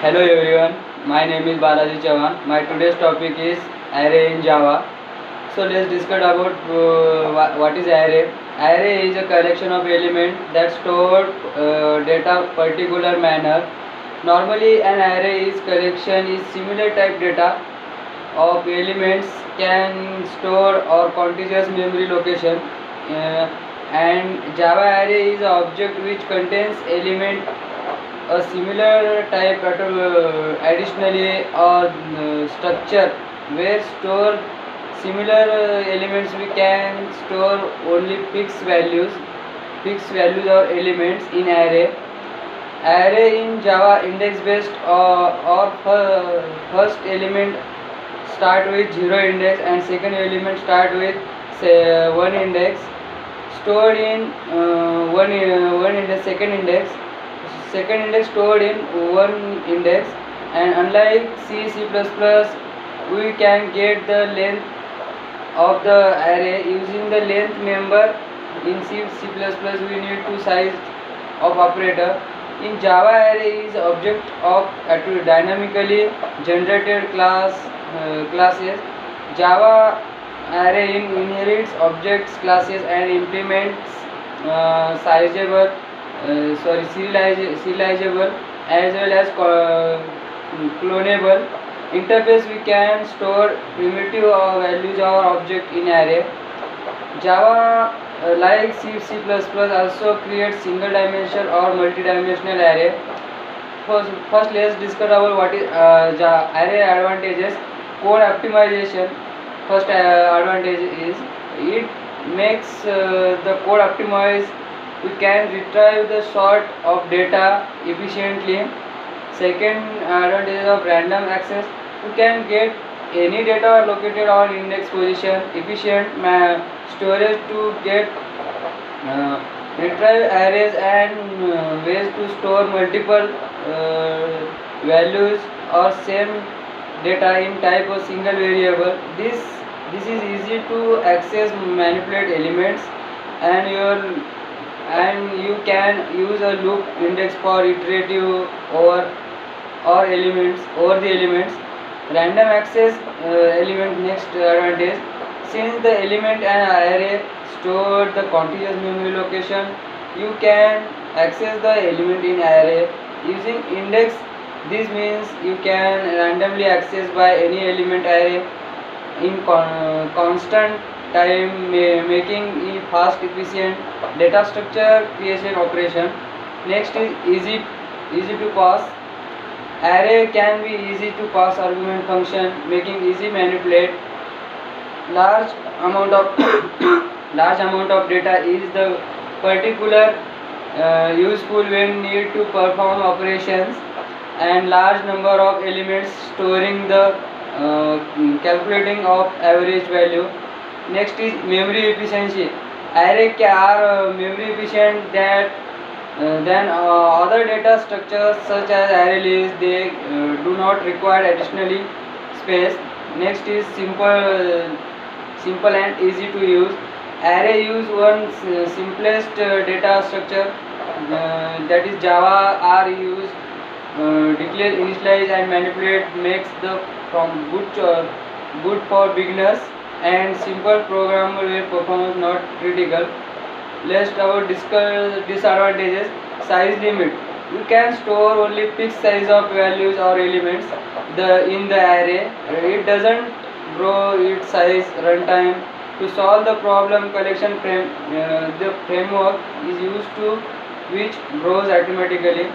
Hello everyone, my name is Balaji Chavan. My today's topic is array in Java. So let's discuss about what is array. Array is a collection of elements that store data particular manner. Normally an array is collection is similar type data of elements can store or contiguous memory location. And Java array is an object which contains element a similar type additionally or structure where store similar elements we can store only fixed values or elements in array in Java index based or first element start with 0 index and second element start with say 1 index stored in one index second index stored in one index. And unlike C++, we can get the length of the array using the length member. In C++ we need two size of operator. In Java array is object of dynamically generated classes. Java array inherits objects classes and implements serializable as well as clonable interface. We can store primitive values or object in array. Java like C++ also creates single dimensional or multi-dimensional array. First let's discuss about what is array advantages. Code optimization. First advantage is it makes the code optimized. We can retrieve the sort of data efficiently. Second advantage of random access. We can get any data located on index position. Efficient storage to get retrieve arrays and ways to store multiple values or same data in type of single variable. This is easy to access, manipulate elements, and you can use a loop index for iterative over the elements. Random access element. Next advantage, since the element and array store the contiguous memory location, you can access the element in array using index. This means you can randomly access by any element array in constant time, making it fast, efficient data structure creation operation. Next is easy to pass. Array can be easy to pass argument function, making easy manipulate. Large amount of data is the particular useful when need to perform operations, and large number of elements storing the calculating of average value. Next is memory efficiency. Array are memory efficient than other data structures such as array lists. They do not require additionally space. Next is simple and easy to use. Array use one simplest data structure, that is Java are used declare, initialize and manipulate, makes the from good for beginners and simple programmer where performance not critical. Let's discuss disadvantages. Size limit. You can store only fixed size of values or elements in the array. It doesn't grow its size runtime. To solve the problem, collection the framework is used to which grows automatically.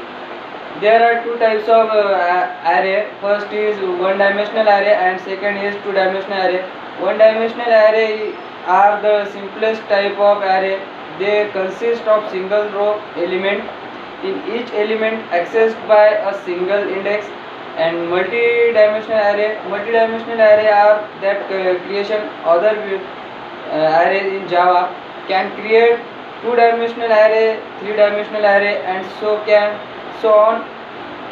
There are two types of array. First is one-dimensional array and second is two-dimensional array. One-dimensional array are the simplest type of array. They consist of single row element, in each element accessed by a single index. And multi-dimensional array are that creation other arrays in Java can create two-dimensional array, three-dimensional array, and so on.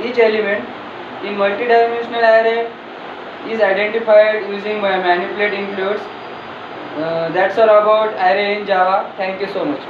Each element in multi-dimensional array is identified using manipulate includes. That's all about array in Java. Thank you so much.